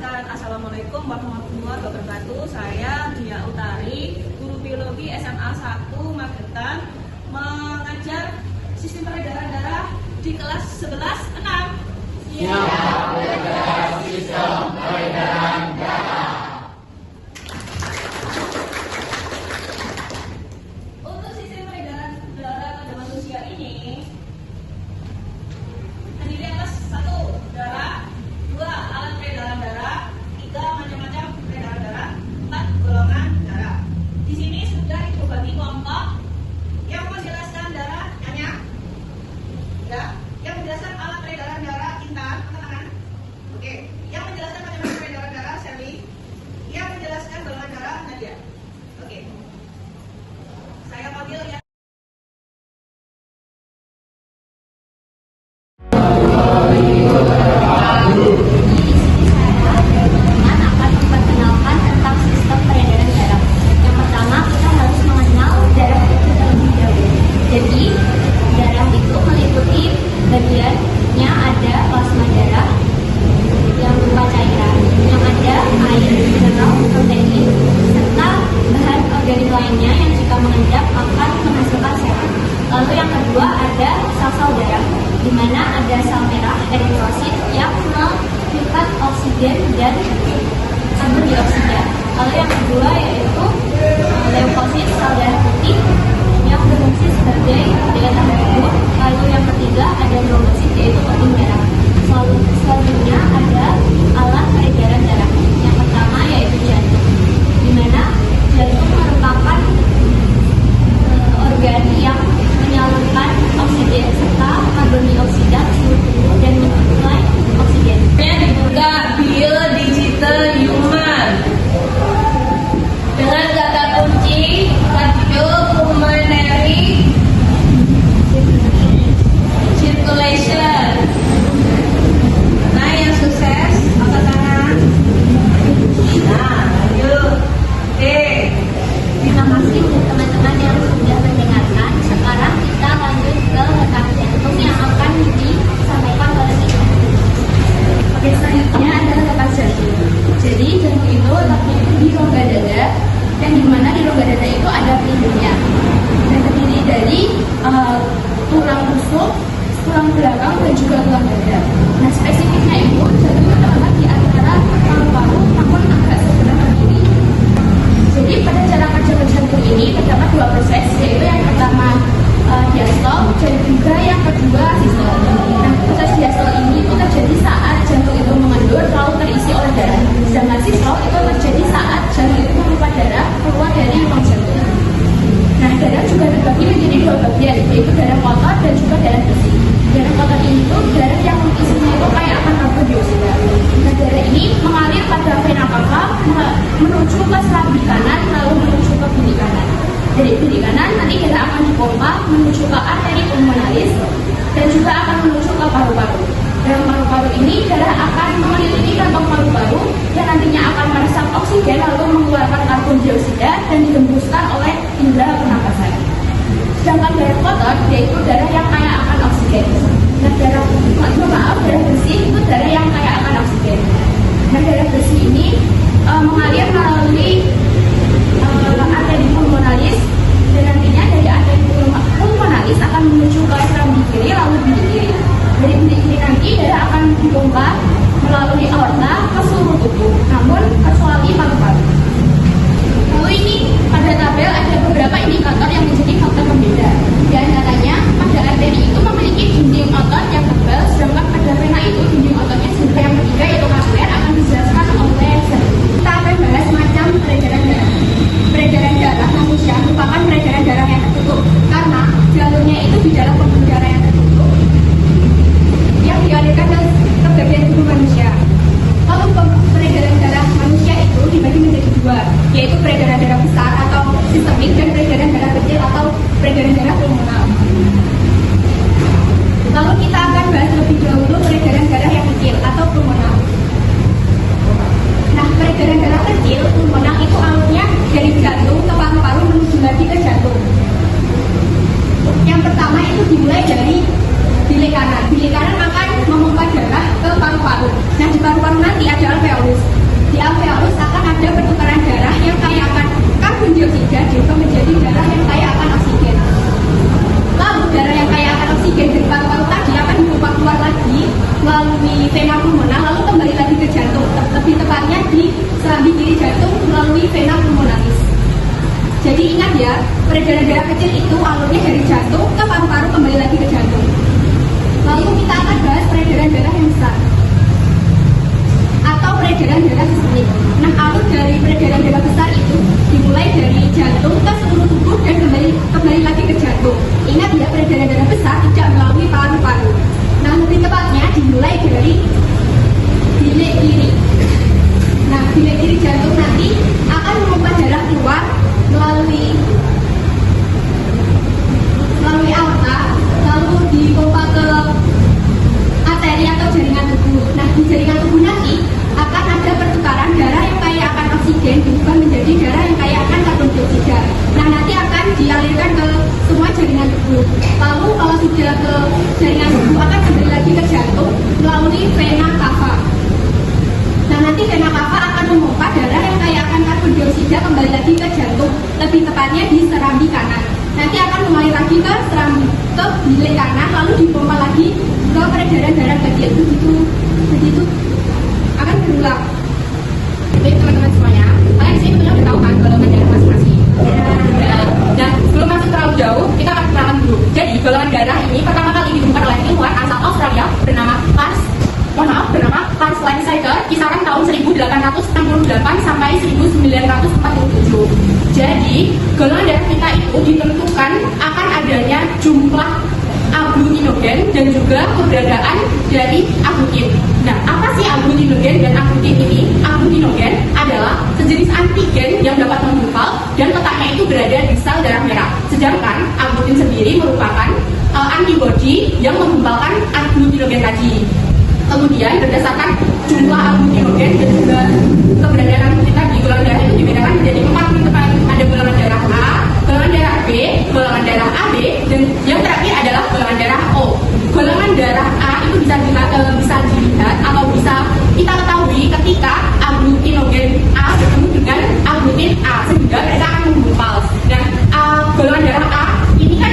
Perkenalkan, Assalamualaikum warahmatullahi wabarakatuh. Saya Dia Utari, guru biologi SMA 1 Magetan, mengajar sistem peredaran darah di kelas 11-6. Siap belajar sistem peredaran darah. Untuk sistem peredaran darah pada manusia ini terdiri atas 1. Darah, 2. Alat peredaran darah, 3. Macam-macam peredaran darah, 4. Golongan darah. Di sini sudah dibagi kelompok. Yang menjelaskan darah Anya, ya. Yang menjelaskan alat peredaran darah Intan, angkat tangan. Oke. Yang menjelaskan macam-macam peredaran darah Shelly. Yang menjelaskan golongan darah Nadia. Oke. Saya panggil ya. Akan memperkenalkan tentang sistem peredaran darah. Yang pertama, kita harus mengenal darah itu terlebih dahulu. Jadi, darah itu meliputi bagiannya ada plasma darah yang berupa cairan, yang ada air, mineral, protein, serta bahan organik lainnya yang jika mengendap akan menghasilkan serat. Lalu yang kedua ada sel-sel darah, di mana ada sel merah eritrosit yang menyimpan oksigen dan karbon dioksida. Lalu yang kedua yaitu leukosit, sel darah putih yang berfungsi sebagai daya tahan tubuh. Lalu yang ketiga ada trombosit yaitu penting darah. Selanjutnya ada alat peredaran darah. Yang pertama yaitu jantung, di mana jantung merupakan organ yang menyalurkan oksigen serta karbon dioksida ke seluruh tubuh dan menyuplai oksigen. Dibuka biodigital human dengan kata kunci cardiopulmonary circulation. Nah, yang sukses angkat tangan. Nah, lanjut. Oke. Terima kasih untuk teman-teman yang sudah mendengarkan. Sekarang kita lanjut ke retak jantung yang akan disampaikan oleh kita. Oke, selanjutnya adalah retak jantung. Jadi jantung itu letaknya itu di rongga dada, dan di mana di rongga dada itu ada pelindungnya. Dan terdiri dari tulang rusuk, tulang belakang, dan juga tulang dada. Nah, spesifiknya itu jantung itu terletak di antara paru-paru namun agak sebelah ke kiri. Jadi pada cara kerja jantung ini terdapat dua proses, yaitu yang pertama diastol dan juga yang kedua sistol. Nah, proses diastol ini itu terjadi saat jantung itu mengendur lalu terisi oleh darah. Sedangkan sistol itu terjadi saat jantung itu memompa darah keluar dari lubang jantung. Nah, darah juga terbagi menjadi dua bagian, yaitu darah kotor dan juga darah bersih. Darah kotor ini tuh darah yang isinya itu kayak akan karbon dioksida. Nah, darah ini mengalir pada vena cava menuju ke serambi kanan lalu menuju ke bilik kanan. Dari bilik kanan nanti darah akan dipompa menuju ke arteri pulmonalis dan juga akan menuju ke paru-paru. Dalam paru-paru ini darah akan mengelilingi kantong paru-paru yang nantinya akan meresap oksigen lalu mengeluarkan karbon dioksida dan dihembuskan oleh indera pernapasan. Sedangkan darah kotor yaitu darah yang kaya akan oksigen. Nah, darah bersih itu darah yang kaya akan oksigen. Nah, darah bersih ini mengalir melalui arteri pulmonalis dan nantinya dari arteri pulmonalis akan menuju ke serambi kiri lalu bilik kiri. Dari bilik kiri nanti darah akan dipompa melalui aorta ke seluruh tubuh, namun kecuali paru-paru. Lalu ini pada tabel ada beberapa indikator yang menjadi faktor pembeda. Di antaranya pada arteri keluar lagi melalui vena pulmonar lalu kembali lagi ke jantung. Lebih tepatnya di serambi kiri jantung melalui vena pulmonalis. Jadi ingat ya, peredaran darah kecil itu alurnya dari jantung ke paru-paru kembali lagi ke jantung. Lalu kita akan bahas peredaran darah yang besar atau peredaran darah sistemik. Nah, alur dari peredaran darah besar itu dimulai dari jantung ke seluruh tubuh dan kembali lagi ke jantung. Ingat ya, peredaran darah besar tidak melalui paru-paru. Nah, lebih tepatnya dimulai dari bilik kiri. Nah, bilik kiri jantung nanti akan memompa darah keluar melalui aorta, lalu dipompa ke arteri atau jaringan tubuh. Nah, di jaringan tubuh nanti akan ada pertukaran darah yang kaya akan oksigen berubah menjadi darah yang kaya akan karbon dioksida. Nah, nanti akan dialirkan ke semua jaringan tubuh. Lalu kalau sudah ke jaringan tubuh akan kembali lagi ke jantung melalui vena cava. Nah, nanti vena cava akan memompa darah yang kaya akan karbon dioksida kembali lagi ke jantung, lebih tepatnya di serambi kanan. Nanti akan mengalir lagi ke bilik kanan, lalu dipompa lagi ke peredaran darah bagian begitu akan berulang. Baik teman-teman semuanya, kalian di sini tentunya udah tahu kan golongan darah masing-masing. Dan sebelum masuk terlalu jauh, kita akan kenalan dulu. Jadi golongan darah ini pertama kali ditemukan oleh ilmuwan asal Australia bernama Karl Schleiermacher kisaran tahun 1868 sampai 1947. Jadi golongan darah kita itu ditentukan akan adanya jumlah agglutinogen dan juga keberadaan dari aglutin. Nah, apa sih agglutinogen dan aglutin ini? Agglutinogen adalah sejenis antigen yang dapat menggumpal dan letaknya itu berada di sel darah merah. Sedangkan aglutin sendiri merupakan antibodi yang menggumpalkan agglutinogen tadi. Kemudian berdasarkan jumlah agglutinogen dan juga keberadaan aglutin tadi, golongan darah itu dibedakan menjadi 4 teman. Ada golongan darah A, golongan darah B, golongan darah AB, dan yang terakhir adalah golongan darah O. Golongan darah A itu bisa dilihat atau bisa kita ketahui ketika agglutinogen A bertemu dengan agglutin A sehingga mereka akan menggumpal. Dan golongan darah A ini kan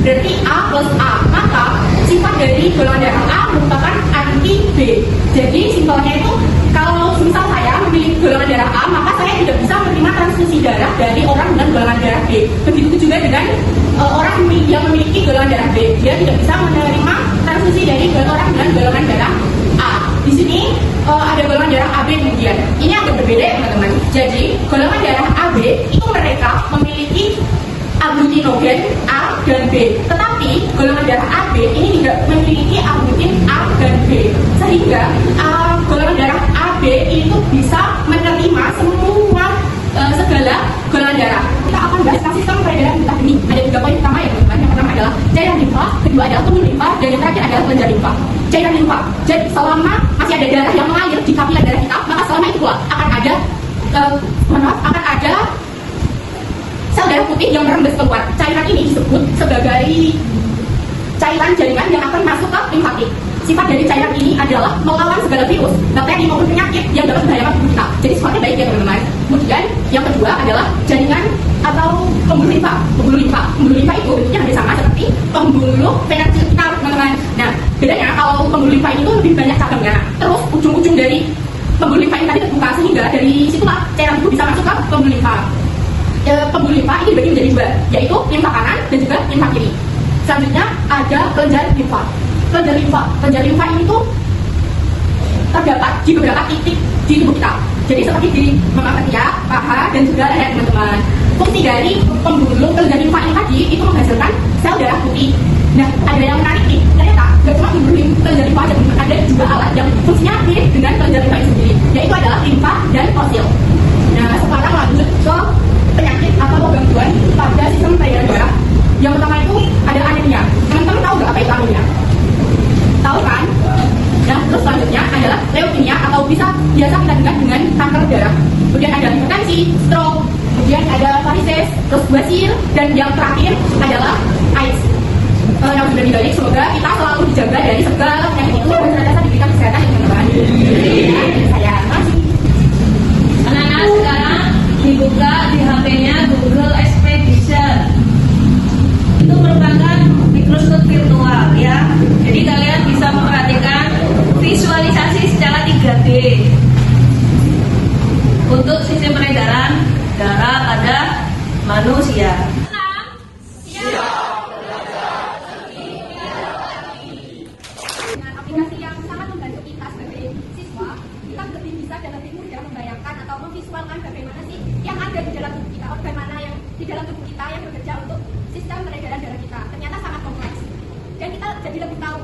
berarti A plus A, maka sifat dari golongan darah A merupakan anti B. Jadi simpelnya itu kalau misal saya memiliki golongan darah A, maka saya tidak bisa menerima transfusi darah dari orang dengan golongan darah B. Begitu juga dengan orang yang memiliki golongan darah B, dia tidak bisa menerima transfusi dari orang dengan golongan darah A. Di sini ada golongan darah AB kemudian. Ini agak berbeda ya teman-teman. Jadi golongan darah AB itu mereka memiliki agglutinogen A dan B. Tetapi golongan darah AB ini tidak memiliki agglutin A dan B. Sehingga golongan darah AB itu bisa menerima semua segala golongan darah. Kita akan bahas sistem peredaran darah ini. Ada 3 poin utama ya teman-teman. Yang pertama adalah cairan limfa, kedua adalah pembuluh limfa, dan yang terakhir adalah kelenjar limfa. Cairan limfa. Jadi selama masih ada darah yang mengalir di kapiler darah kita, maka selama itu pula akan ada sel darah putih yang merembes keluar. Cairan ini disebut sebagai cairan jaringan yang akan masuk ke limfatik. Sifat dari cairan ini adalah melawan segala virus, bakteri maupun penyakit yang dapat membahayakan tubuh kita. Jadi sifatnya baik ya teman-teman. Kemudian yang kedua adalah jaringan atau pembuluh limfa. Pembuluh limfa itu bentuknya hampir sama seperti pembuluh vena kita teman-teman. Nah, bedanya kalau pembuluh limfa itu lebih banyak cabangnya. Terus ujung-ujung dari pembuluh limfa ini tadi terbuka sehingga dari situlah cairan itu bisa masuk ke pembuluh limfa. Pembuluh limfa ini dibagi menjadi 2, yaitu limfa kanan dan juga limfa kiri. Selanjutnya ada kelenjar limfa. Kelenjar limfa ini tuh terdapat di beberapa titik di tubuh kita. Jadi seperti di mata ketiak, paha, dan juga leher teman-teman. Fungsi dari pembuluh kelenjar limfa ini tadi itu menghasilkan sel darah putih. Nah, ada yang menarik nih. Ternyata gak cuma pembuluh kelenjar limfa aja, ada juga alat yang fungsinya mirip dengan kelenjar limfa itu sendiri, yaitu adalah limfa dan fosil. Nah, sekarang lanjut ke penyakit atau gangguan pada sistem peredaran darah. Yang pertama itu ada anemia. Teman-teman tahu nggak apa itu anemia? Tahu kan? Nah, terus selanjutnya adalah leukemia atau biasa kita dengar dengan kanker darah. Kemudian ada hipertensi, stroke, kemudian ada varises, terus basir, dan yang terakhir adalah AIDS. Yang sudah dibalik, semoga kita selalu dijaga dari segala penyakit itu dan senantiasa diberikan kesehatan yang teman-teman. Saya masih. Anak-anak sekarang dibuka di HP-nya Google Expedition. Itu merupakan mikroskop virtual ya. Jadi kalian bisa manusia. Dengan aplikasi yang sangat membantu kita sebagai siswa, kita lebih bisa dan lebih mudah membayangkan atau memvisualkan bagaimana sih yang ada di dalam tubuh kita, organ mana yang di dalam tubuh kita yang bekerja untuk sistem peredaran darah kita. Ternyata sangat kompleks. Dan kita jadi lebih tahu